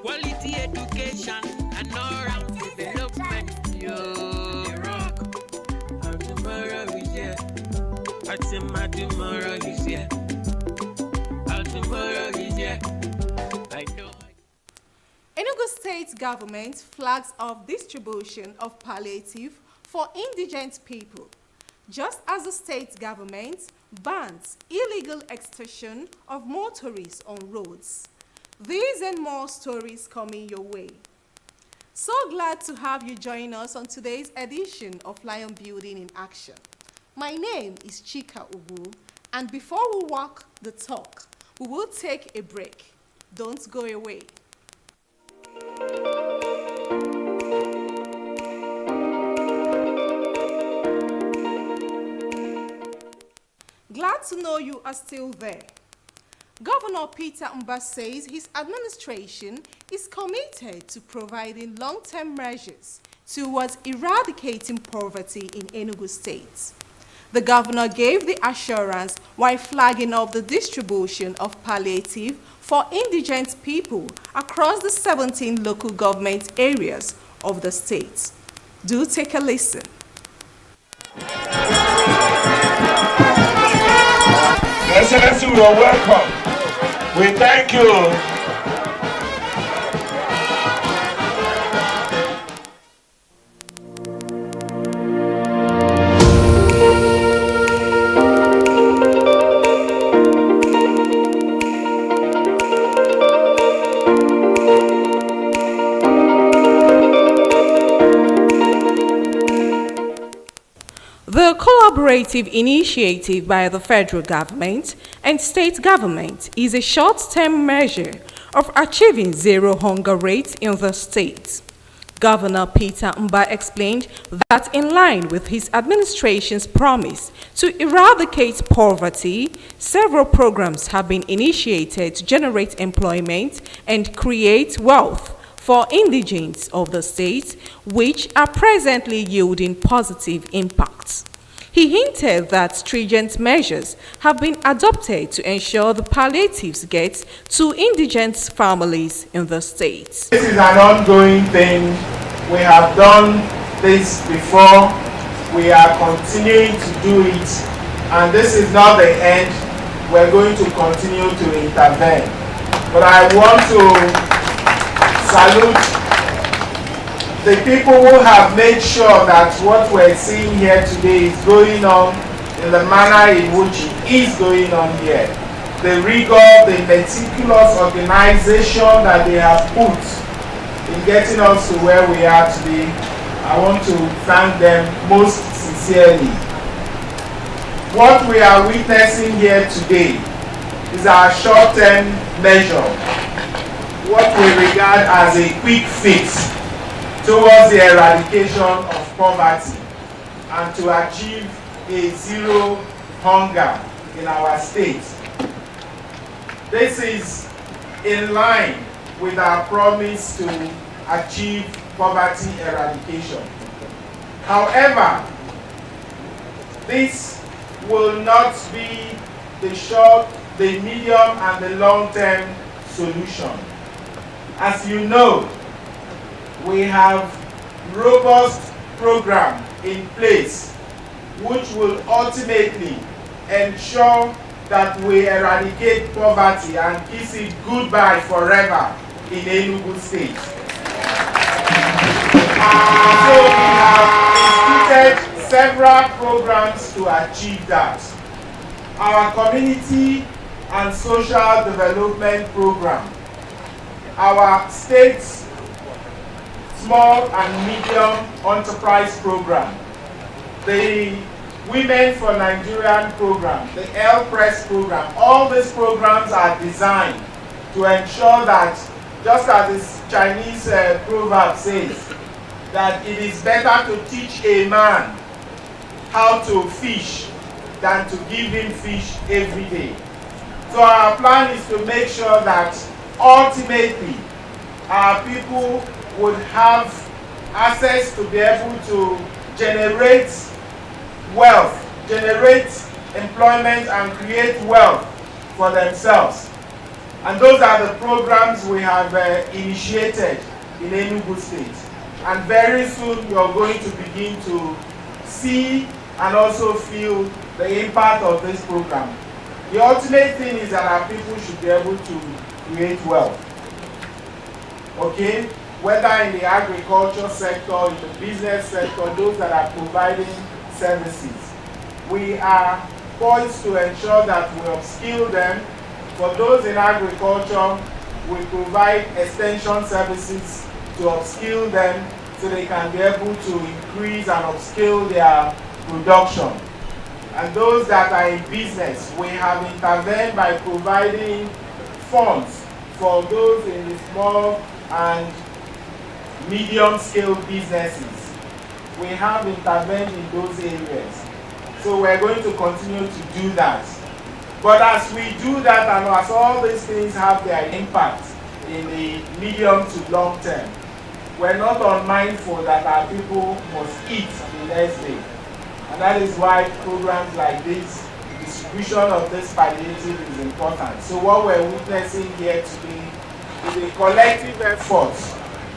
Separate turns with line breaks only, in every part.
Quality education and all-round development. Yo, rock. Our tomorrow is here. I say my tomorrow is here. Our tomorrow is here. I know.
Enugu State government flags off distribution of palliative for indigent people, just as the state government bans illegal extortion of motorists on roads. These and more stories coming your way. So glad to have you join us on today's edition of Lion Building in Action. My name is Chika Ubu, and before we walk the talk, we will take a break. Don't go away. Glad to know you are still there. Governor Peter Mba says his administration is committed to providing long-term measures towards eradicating poverty in Enugu State. The governor gave the assurance while flagging up the distribution of palliative for indigent people across the 17 local government areas of the state. Do take a listen.
Excellency, you are welcome. We thank you.
The collaborative initiative by the federal government and state government is a short-term measure of achieving zero hunger rate in the state. Governor Peter Mba explained that in line with his administration's promise to eradicate poverty, several programs have been initiated to generate employment and create wealth for indigents of the state, which are presently yielding positive impacts. He hinted that stringent measures have been adopted to ensure the palliatives get to indigent families in the state.
This is an ongoing thing. We have done this before. We are continuing to do it. And this is not the end. We're going to continue to intervene. But I want to salute the people who have made sure that what we're seeing here today is going on in the manner in which it is going on here. The rigor, the meticulous organization that they have put in getting us to where we are today, I want to thank them most sincerely. What we are witnessing here today is our short-term measure, what we regard as a quick fix towards the eradication of poverty and to achieve a zero hunger in our state. This is in line with our promise to achieve poverty eradication. However, this will not be the short, the medium, and the long-term solution. As you know, we have robust program in place which will ultimately ensure that we eradicate poverty and kiss it goodbye forever in Enugu State. So we have instituted several programs to achieve that. Our community and social development program, our state's small and medium enterprise program, the Women for Nigerian program, the L-Press program, all these programs are designed to ensure that, just as this Chinese proverb says, that it is better to teach a man how to fish than to give him fish every day. So our plan is to make sure that ultimately our people would have access to be able to generate wealth, generate employment and create wealth for themselves. And those are the programs we have initiated in Enugu State. And very soon you're going to begin to see and also feel the impact of this program. The ultimate thing is that our people should be able to create wealth. Okay? Whether in the agriculture sector, in the business sector, those that are providing services. We are poised to ensure that we upskill them. For those in agriculture, we provide extension services to upskill them so they can be able to increase and upskill their production. And those that are in business, we have intervened by providing funds for those in the small and medium-scale businesses. We have intervened in those areas. So we're going to continue to do that. But as we do that and as all these things have their impact in the medium to long term, we're not unmindful that our people must eat the next day. And that is why programs like this, the distribution of this palliative is important. So what we're witnessing here today is a collective effort,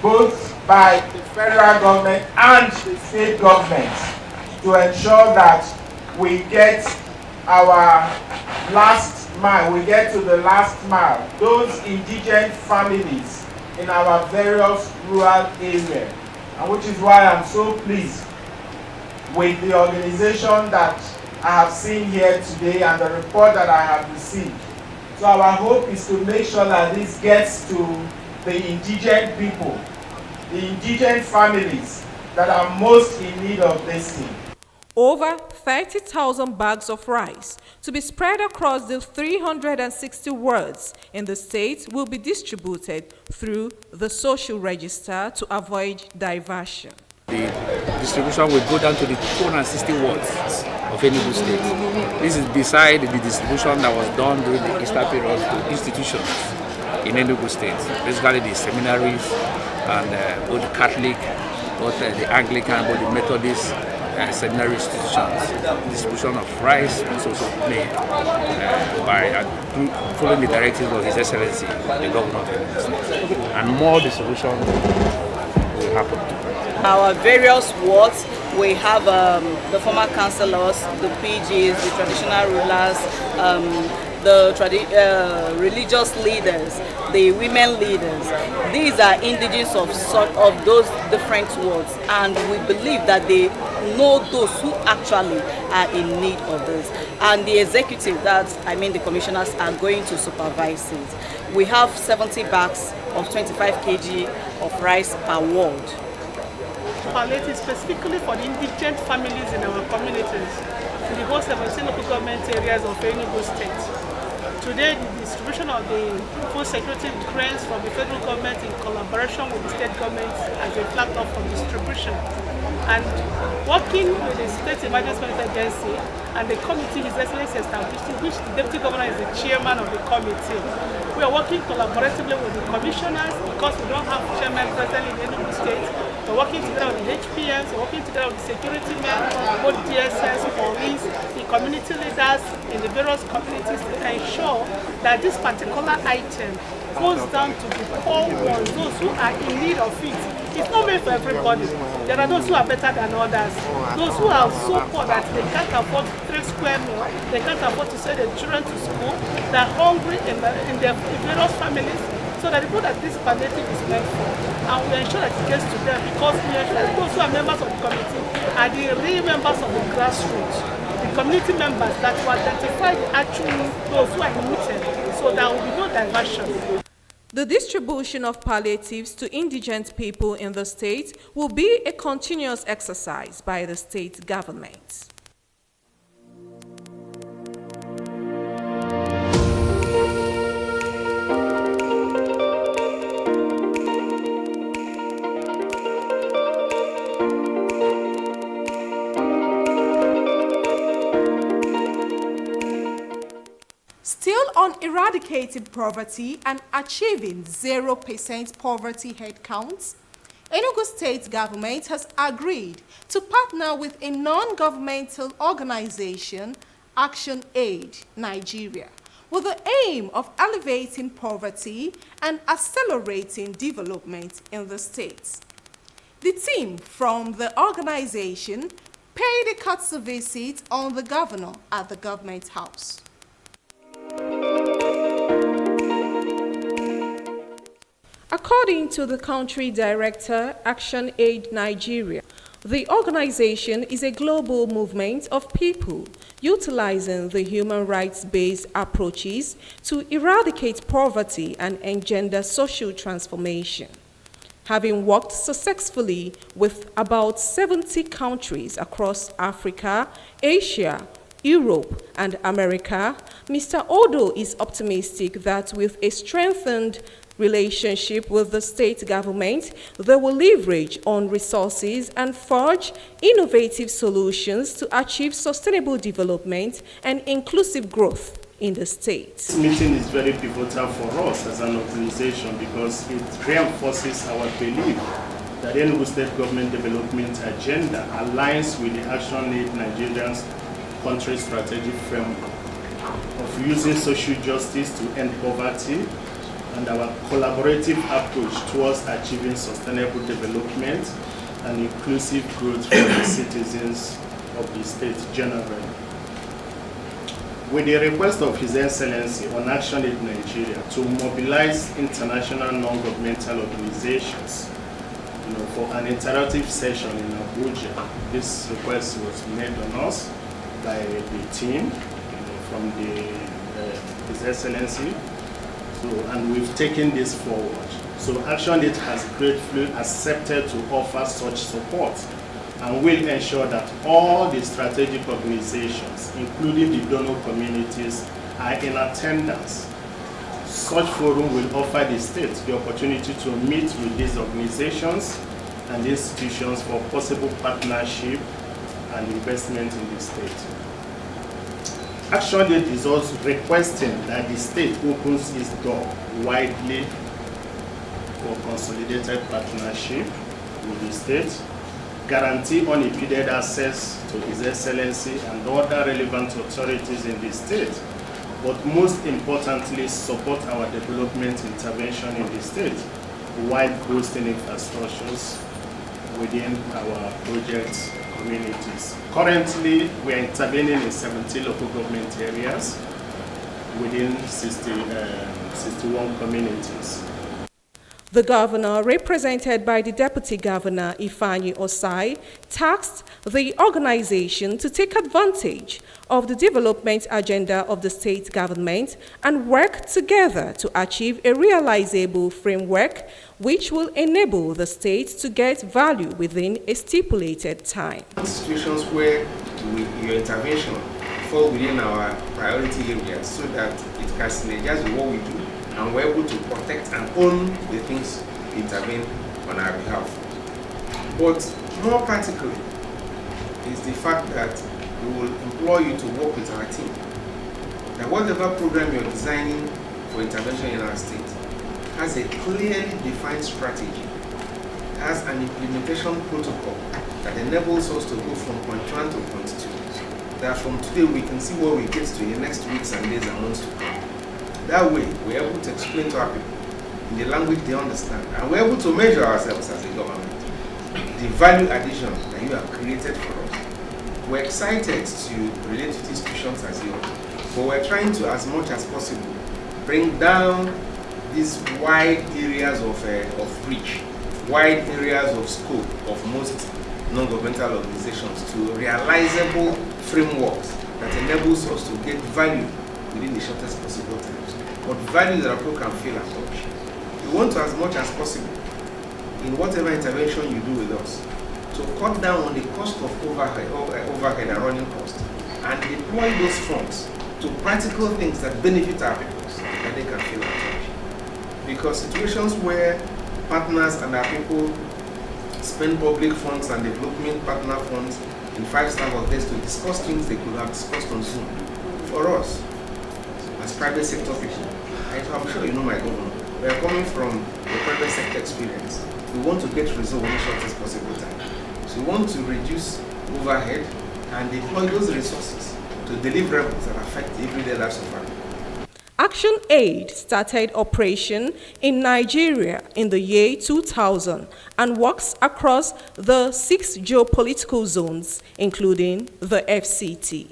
both by the federal government and the state government, to ensure that we get our last mile, we get to the last mile, those indigent families in our various rural areas. And which is why I'm so pleased with the organization that I have seen here today and the report that I have received. So our hope is to make sure that this gets to the indigent people, the indigent families that are most in need of this thing.
Over 30,000 bags of rice to be spread across the 360 wards in the state will be distributed through the social register to avoid diversion.
The distribution will go down to the 260 wards of Enugu State. This is beside the distribution that was done during the Easter period to institutions in Enugu State, basically the seminaries and both the Catholic, both the Anglican, both the Methodist seminary institutions. Distribution of rice was also made by following the directives of His Excellency, the Governor of Enugu State. And more distribution will happen.
Our various wards, we have the former councillors, the PGs, the traditional rulers, the religious leaders, the women leaders. These are indigenous of those different wards, and we believe that they know those who actually are in need of this. And the executive, the commissioners, are going to supervise it. We have 70 bags of 25 kg of rice per ward.
Palliative specifically for the indigent families in our communities in the whole 17 local government areas of Enugu State. Today, the distribution of the food security grants from the federal government in collaboration with the state government has been flagged up for distribution. And working with the State Emergency Management Agency and the committee His Excellency established, in which the Deputy Governor is the chairman of the committee, we are working collaboratively with the commissioners because we don't have chairman presently in Enugu State. We're working together with the HPMs, we're working together with the security men, both DSS, police, the community leaders in the various communities to ensure that this particular item goes down to the poor ones, those who are in need of it. It's not made for everybody. There are those who are better than others. Those who are so poor that they can't afford 3 square meals, they can't afford to send their children to school, they're hungry in their various families. So that the people that this palliative is meant for, and we ensure that it gets to them because we ensure that those who are members of the committee are the real members of the grassroots, the community members that will identify the actual those who are needed, so there will be no diversion.
The distribution of palliatives to indigent people in the state will be a continuous exercise by the state government. Still on eradicating poverty and achieving 0% poverty headcounts, Enugu State government has agreed to partner with a non-governmental organization, Action Aid Nigeria, with the aim of alleviating poverty and accelerating development in the state. The team from the organization paid a courtesy visit on the governor at the government house. According to the country director, Action Aid Nigeria, the organization is a global movement of people utilizing the human rights-based approaches to eradicate poverty and engender social transformation. Having worked successfully with about 70 countries across Africa, Asia, Europe, and America, Mr. Odo is optimistic that with a strengthened relationship with the state government, they will leverage on resources and forge innovative solutions to achieve sustainable development and inclusive growth in the state.
This meeting is very pivotal for us as an organization because it reinforces our belief that the Enugu State Government Development Agenda aligns with the Action Aid Nigeria's country strategic framework of using social justice to end poverty and our collaborative approach towards achieving sustainable development and inclusive growth for the citizens of the state generally. With the request of His Excellency on Action Aid Nigeria to mobilize international non-governmental organizations for an interactive session in Abuja, this request was made on us by the team from His Excellency. And we've taken this forward. So Action Aid has gratefully accepted to offer such support and will ensure that all the strategic organizations, including the donor communities, are in attendance. Such forum will offer the state the opportunity to meet with these organizations and institutions for possible partnership and investment in the state. Action Aid is also requesting that the state opens its door widely for consolidated partnership with the state, guarantee unimpeded access to His Excellency and other relevant authorities in the state, but most importantly, support our development intervention in the state while boosting infrastructures within our project communities. Currently, we are intervening in 70 local government areas within 61 communities.
The governor, represented by the Deputy Governor Ifeanyi Osai, tasked the organization to take advantage of the development agenda of the state government and work together to achieve a realizable framework which will enable the state to get value within a stipulated time.
Situations where your intervention fall within our priority areas so that it can synergize with what we do, and we're able to protect and own the things we intervene on our behalf. But more practically is the fact that we will implore you to work with our team. That whatever program you're designing for intervention in our state has a clearly defined strategy, has an implementation protocol that enables us to go from point 1 to point 2. That from today we can see what we get to in the next weeks and days and months to come. That way, we're able to explain to our people in the language they understand, and we're able to measure ourselves as a government, the value addition that you have created for us. We're excited to relate with institutions as you, but we're trying to, as much as possible, bring down these wide areas of reach, wide areas of scope of most non-governmental organizations to realizable frameworks that enables us to get value within the shortest possible times, but value that our people can feel and touch. We want to, as much as possible, in whatever intervention you do with us, to cut down on the cost of overhead and running costs, and deploy those funds to practical things that benefit our people, that they can feel and touch. Because situations where partners and our people spend public funds and development partner funds in 5-star hotels to discuss things they could have discussed on Zoom, for us, as private sector people, I'm sure you know my governor, we are coming from the private sector experience. We want to get results in the shortest possible time. So we want to reduce overhead and deploy those resources to deliverables that affect the everyday lives of our people.
Action Aid started operation in Nigeria in the year 2000 and works across the 6 geopolitical zones, including the FCT.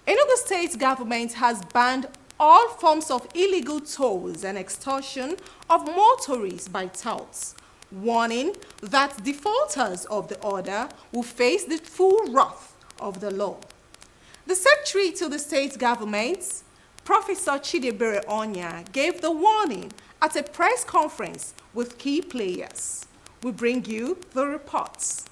Enugu State government has banned all forms of illegal tolls and extortion of motorists by touts, warning that defaulters of the order will face the full wrath of the law. The secretary to the state government, Professor Chidebere Onya, gave the warning at a press conference with key players. We bring you the reports.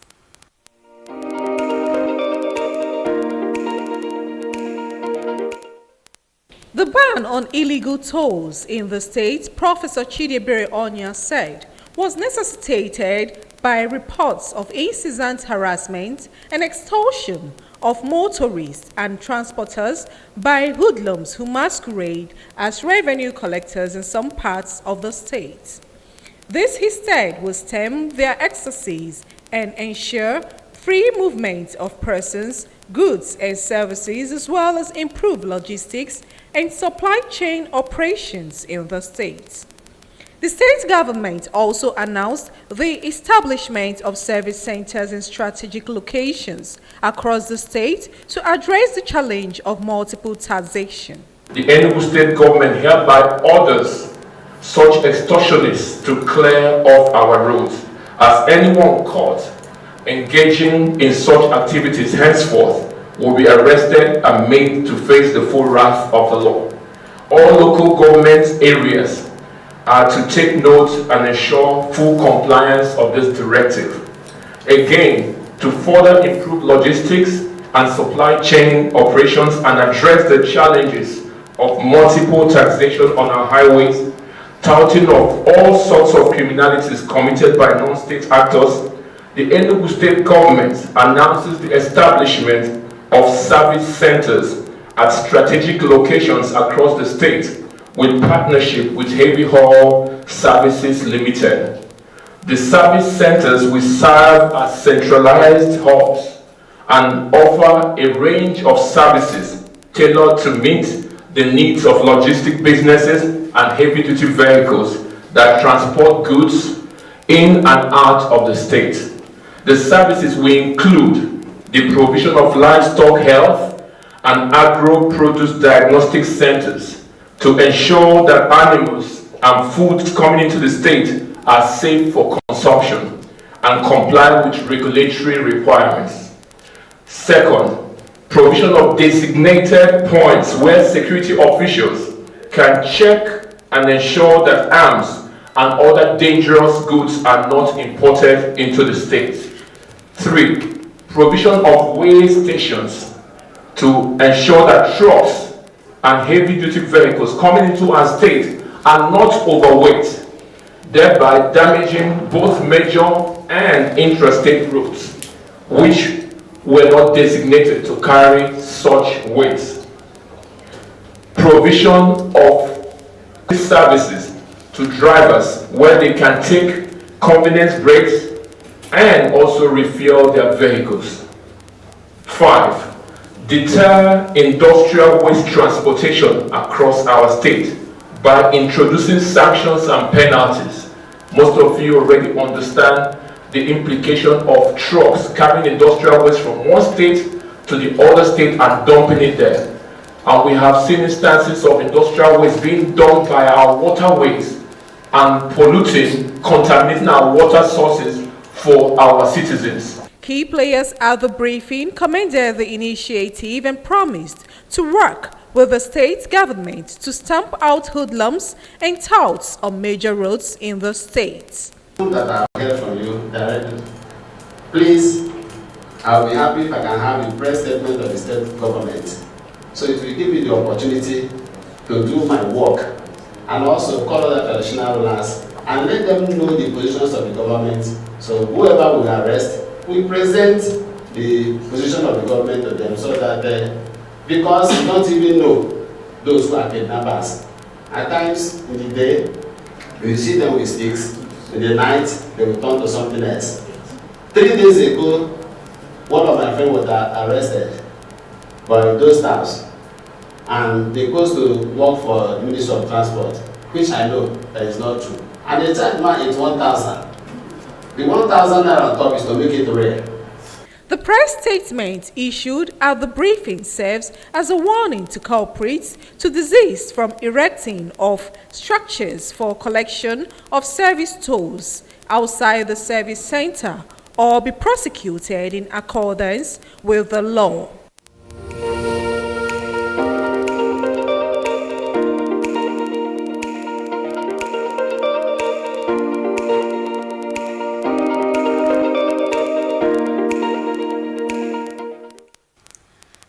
The ban on illegal tolls in the state, Professor Chidebere Onya said, was necessitated by reports of incessant harassment and extortion of motorists and transporters by hoodlums who masquerade as revenue collectors in some parts of the state. This, he said, will stem their excesses and ensure free movement of persons, goods and services, as well as improve logistics and supply chain operations in the state. The state government also announced the establishment of service centers in strategic locations across the state to address the challenge of multiple taxation.
The Enugu state government hereby orders such extortionists to clear off our roads, as anyone caught engaging in such activities henceforth will be arrested and made to face the full wrath of the law. All local government areas are to take note and ensure full compliance of this directive. Again, to further improve logistics and supply chain operations and address the challenges of multiple taxation on our highways, touting of all sorts of criminalities committed by non-state actors, the Enugu state government announces the establishment of service centers at strategic locations across the state with partnership with Heavy Haul Services Limited. The service centers will serve as centralized hubs and offer a range of services tailored to meet the needs of logistic businesses and heavy-duty vehicles that transport goods in and out of the state. The services will include the provision of livestock health and agro-produce diagnostic centers to ensure that animals and foods coming into the state are safe for consumption and comply with regulatory requirements. Second, provision of designated points where security officials can check and ensure that arms and other dangerous goods are not imported into the state. 3. Provision of weigh stations to ensure that trucks and heavy-duty vehicles coming into our state are not overweight, thereby damaging both major and intrastate routes, which were not designated to carry such weights. Provision of services to drivers where they can take convenient breaks and also refuel their vehicles. 5. Deter industrial waste transportation across our state by introducing sanctions and penalties. Most of you already understand the implication of trucks carrying industrial waste from one state to the other state and dumping it there. And we have seen instances of industrial waste being dumped by our waterways and polluting, contaminating our water sources for our citizens.
Key players at the briefing commended the initiative and promised to work with the state government to stamp out hoodlums and touts on major roads in the state.
That I hear from you directly. Please, I'll be happy if I can have a press statement of the state government. So it will give me the opportunity to do my work and also call other traditional rulers and let them know the positions of the government. So whoever we arrest, we present the position of the government to them so that because you don't even know those who are kidnappers. At times in the day, you see them with sticks. In the night, they will turn to something else. 3 days ago, one of my friends was arrested by those staffs, and they goes to work for the Ministry of Transport, which I know that is not true. And they charge man it's 1,000. The 1,000 naira on top is to make it rare.
The press statement issued at the briefing serves as a warning to culprits to desist from erecting of structures for collection of service tolls outside the service center or be prosecuted in accordance with the law.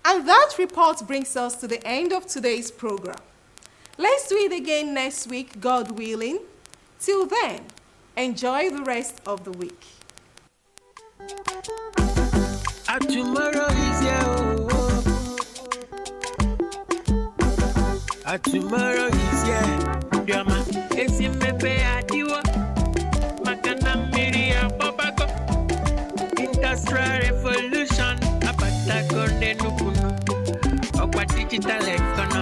And that report brings us to the end of today's program. Let's do it again next week, God willing. Till then, enjoy the rest of the week.
Tomorrow is here. Tomorrow is here. Drama. Esimepe adiwa. Makana miria babako. Industrial revolution. Abata kone nukunu. Okwa digital economy.